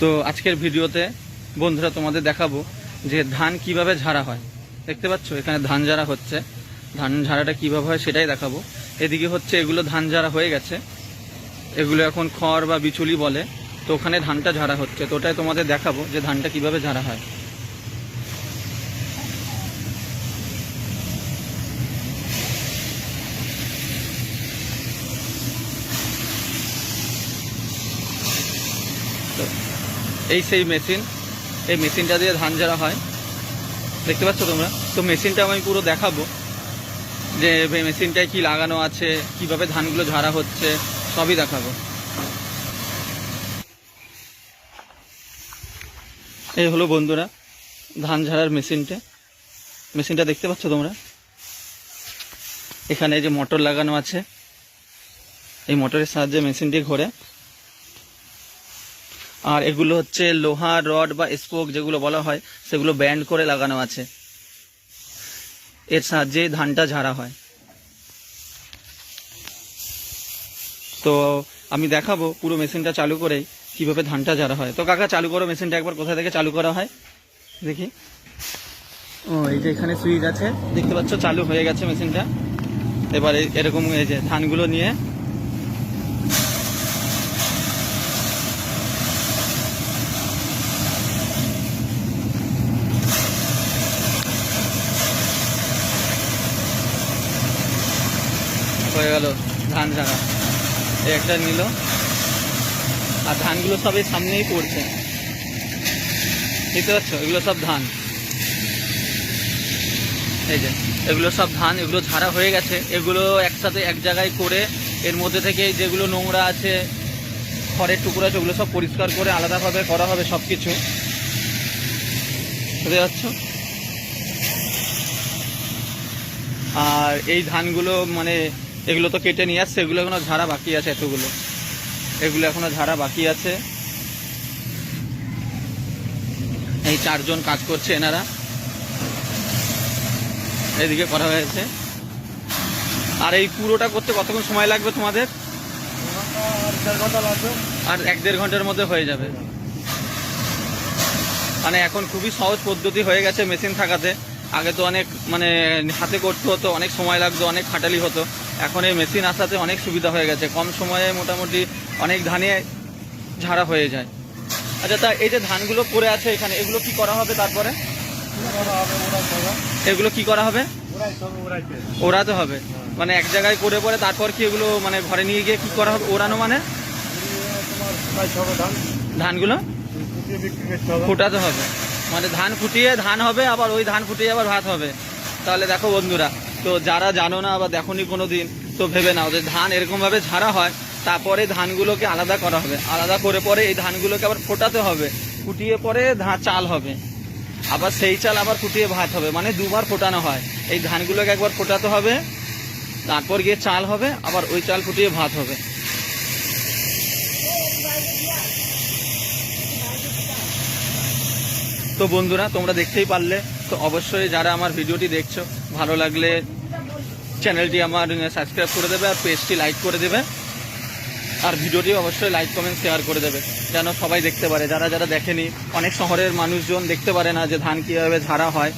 তো আজকের ভিডিওতে বন্ধুরা তোমাদের দেখাবো যে ধান কিভাবে ঝাড়া হয়। দেখতে পাচ্ছ এখানে ধান ঝাড়া হচ্ছে, ধান ঝাড়াটা কিভাবে হয় সেটাই দেখাবো। এদিকে হচ্ছে এগুলো ধান ঝাড়া হয়ে গেছে, এগুলো এখন খড় বা বিচুলি বলে, তো ওখানে ধানটা ঝাড়া হচ্ছে। তো ওটাই তোমাদের দেখাবো যে ধানটা কিভাবে ঝাড়া হয়। এই সেই মেশিন, এই মেশিনটা দিয়ে ধান ঝাড়া হয়, দেখতে পাচ্ছ তোমরা। তো মেশিনটা আমি পুরো দেখাবো যে মেশিনটায় কি লাগানো আছে, কিভাবে ধানগুলো ঝাড়া হচ্ছে, সবই দেখাবো। এই হলো বন্ধুরা ধান ঝাড়ার মেশিনটা দেখতে পাচ্ছ তোমরা। এখানে এই যে মোটর লাগানো আছে, এই মোটরের সাহায্যে মেশিনটি ঘোরে। আর এগুলো হচ্ছে লোহা রড বা স্পোক যেগুলো বলা হয়, সেগুলো ব্যান্ড করে লাগানো আছে, এর সাহায্যে ধানটা ঝাড়া হয়। তো আমি দেখাবো পুরো মেশিনটা চালু করেই কিভাবে ধানটা ঝাড়া হয়। তো কাকা চালু করো মেশিনটা একবার, কোথা থেকে চালু করা হয় দেখি। ও এই যে এখানে সুইচ আছে, দেখতে পাচ্ছ চালু হয়ে গেছে মেশিনটা। এবারে এরকম এই যে ধানগুলো নিয়ে হয়ে গেল ধান ঝাড়া। এই একটা নিল, আর ধানগুলো সব এই সামনেই পড়ছে, দেখতে পাচ্ছ এগুলো সব ধান। এই যে এগুলো সব ধান, এগুলো ঝাড়া হয়ে গেছে। এগুলো একসাথে এক জায়গায় করে এর মধ্যে থেকে যেগুলো নোংরা আছে, খড়ের টুকরো আছে, ওগুলো সব পরিষ্কার করে আলাদাভাবে করা হবে সব কিছু, বুঝতে পারছ। আর এই ধানগুলো মানে এগুলো তো কেটে নিয়ে আসছে, এগুলো এখনো ঝাড়া বাকি আছে, এগুলো এখনো ঝাড়া বাকি আছে। এই 4 জন কাজ করছে এনারা, এদিকে করা হয়েছে। আর এই পুরোটা করতে কতক্ষণ সময় লাগবে তোমাদের? আর 1-1.5 ঘন্টার মধ্যে হয়ে যাবে। মানে এখন খুবই সহজ পদ্ধতি হয়ে গেছে মেশিন থাকাতে। আগে তো অনেক মানে হাতে করতে হতো, অনেক সময় লাগতো, অনেক খাটালি হতো। এখন এই মেশিন আসাতে অনেক সুবিধা হয়ে গেছে, কম সময়ে মোটামুটি অনেক ধানে ঝাড়া হয়ে যায়। আচ্ছা, তা এই যে ধানগুলো পড়ে আছে এখানে, এগুলো কি করা হবে তারপরে? এগুলো কি করা হবে? ওড়াতে হবে। মানে এক জায়গায় করে পরে তারপর কি এগুলো মানে ঘরে নিয়ে গিয়ে কি করা হবে? ওড়ানো মানে ধানগুলো ফুটাতে হবে, মানে ধান ফুটিয়ে ধান হবে, আবার ওই ধান ফুটিয়ে আবার ভাত হবে। তাহলে দেখো বন্ধুরা, তো যারা জানো না বা দেখোনি কোনো দিন, তো ভেবে নাও যে ধান এরকমভাবে ঝাড়া হয়। তারপরে ধানগুলোকে আলাদা করা হবে, আলাদা করে পরে এই ধানগুলোকে আবার ফোটাতে হবে, ফুটিয়ে পরে চাল হবে, আবার সেই চাল আবার ফুটিয়ে ভাত হবে। মানে দুবার ফোটানো হয়। এই ধানগুলোকে একবার ফোটাতে হবে, তারপর গিয়ে চাল হবে, আবার ওই চাল ফুটিয়ে ভাত হবে। তো বন্ধুরা তোমরা দেখতেই পারলে। তো অবশ্যই যারা আমার ভিডিওটি দেখছো, ভালো লাগলে চ্যানেলটি আমার সাবস্ক্রাইব করে দেবে, আর পেজটি লাইক করে দেবে, আর ভিডিওটি অবশ্যই লাইক কমেন্ট শেয়ার করে দেবে, যেন সবাই দেখতে পারে। যারা যারা দেখেনি, অনেক শহরের মানুষজন দেখতে পারে না যে ধান কীভাবে ঝাড়া হয়।